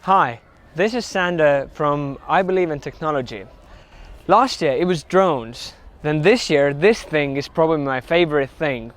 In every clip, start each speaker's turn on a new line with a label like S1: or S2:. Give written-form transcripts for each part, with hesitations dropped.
S1: Hi, this is Sander from I Believe in Technology. Last year it was drones, then this year this thing is probably my favorite thing.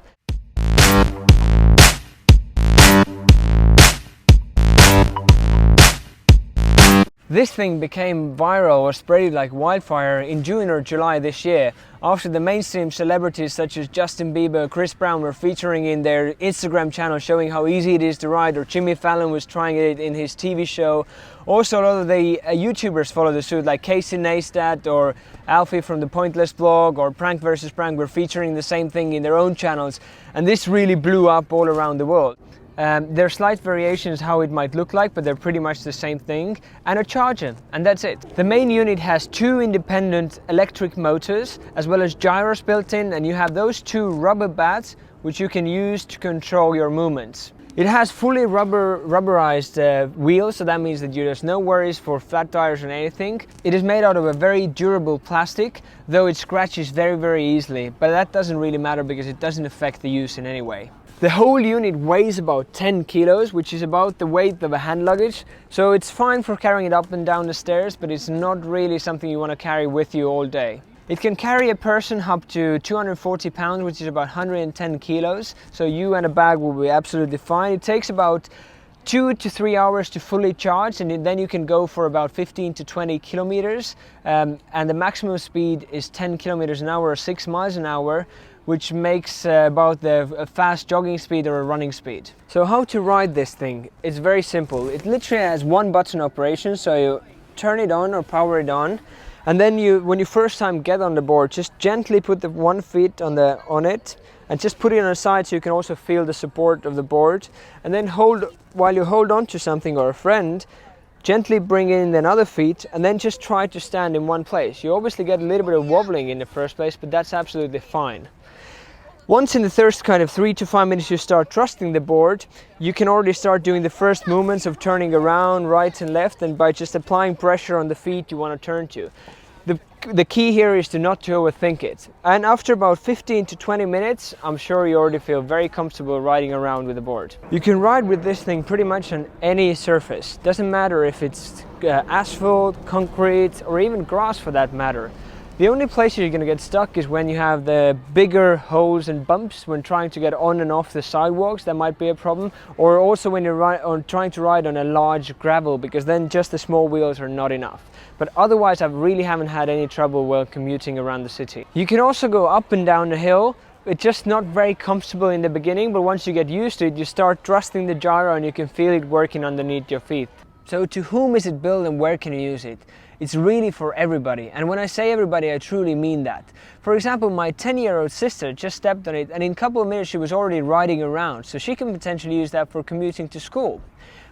S1: This thing became viral or spread like wildfire in June or July this year after the mainstream celebrities such as Justin Bieber, Chris Brown were featuring in their Instagram channel showing how easy it is to ride, or Jimmy Fallon was trying it in his TV show. Also a lot of the YouTubers followed suit, like Casey Neistat or Alfie from the Pointless blog or Prank vs Prank were featuring the same thing in their own channels, and this really blew up all around the world. There are slight variations how it might look like, but they're pretty much the same thing, and a charger, and that's it. The main unit has two independent electric motors as well as gyros built in, and you have those two rubber bats which you can use to control your movements. It has fully rubberized wheels, so that means that there's no worries for flat tires or anything. It is made out of a very durable plastic, though it scratches very easily, but that doesn't really matter because it doesn't affect the use in any way. The whole unit weighs about 10 kilos, which is about the weight of a hand luggage, so it's fine for carrying it up and down the stairs, but it's not really something you want to carry with you all day. It can carry a person up to 240 pounds, which is about 110 kilos, so you and a bag will be absolutely fine. It takes about 2 to 3 hours to fully charge, and then you can go for about 15 to 20 kilometers, and the maximum speed is 10 kilometers an hour or 6 miles an hour, which makes about a fast jogging speed or a running speed. So how to ride this thing? It's very simple. It literally has one button operation, so you turn it on or power it on, and then when you first time get on the board, just gently put the one foot on it and just put it on the side so you can also feel the support of the board, and then while you hold on to something or a friend, gently bring in another feet and then just try to stand in one place. You obviously get a little bit of wobbling in the first place, but that's absolutely fine. Once in the first kind of 3 to 5 minutes you start trusting the board, you can already start doing the first movements of turning around right and left, and by just applying pressure on the feet you want to turn to. The key here is to not to overthink it. And after about 15 to 20 minutes, I'm sure you already feel very comfortable riding around with the board. You can ride with this thing pretty much on any surface. Doesn't matter if it's asphalt, concrete, or even grass for that matter. The only place you're going to get stuck is when you have the bigger holes and bumps when trying to get on and off the sidewalks. That might be a problem, or also when you're trying to ride on a large gravel, because then just the small wheels are not enough. But otherwise I really haven't had any trouble while commuting around the city. You can also go up and down the hill. It's just not very comfortable in the beginning, but once you get used to it, you start trusting the gyro and you can feel it working underneath your feet. So to whom is it built and where can you use it? It's really for everybody, and when I say everybody, I truly mean that. For example, my 10-year-old sister just stepped on it, and in a couple of minutes she was already riding around, so she can potentially use that for commuting to school.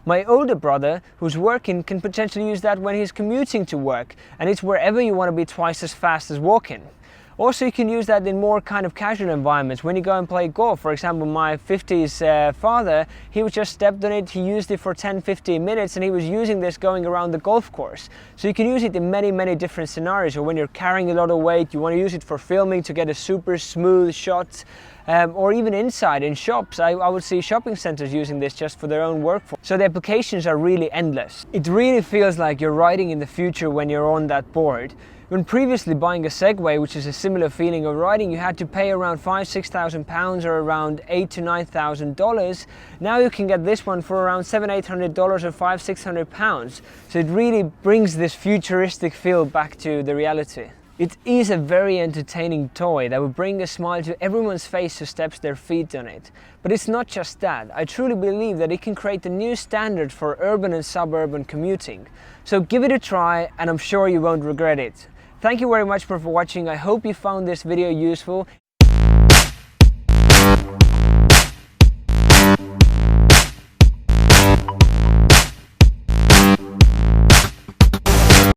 S1: My older brother, who's working, can potentially use that when he's commuting to work, and it's wherever you want to be twice as fast as walking. Also, you can use that in more kind of casual environments. When you go and play golf, for example, my 50s father, he just stepped on it, he used it for 10-15 minutes, and he was using this going around the golf course. So you can use it in many different scenarios, or when you're carrying a lot of weight, you want to use it for filming to get a super smooth shot, or even inside in shops. I would see shopping centers using this just for their own workforce. So the applications are really endless. It really feels like you're riding in the future when you're on that board. When previously buying a Segway, which is a similar feeling of riding, you had to pay around £5,000–6,000 pounds, or around $8,000 to $9,000. Now you can get this one for around $700–800 or £500–600 pounds. So it really brings this futuristic feel back to the reality. It is a very entertaining toy that will bring a smile to everyone's face who steps their feet on it. But it's not just that. I truly believe that it can create a new standard for urban and suburban commuting. So give it a try, and I'm sure you won't regret it. Thank you very much for watching. I hope you found this video useful.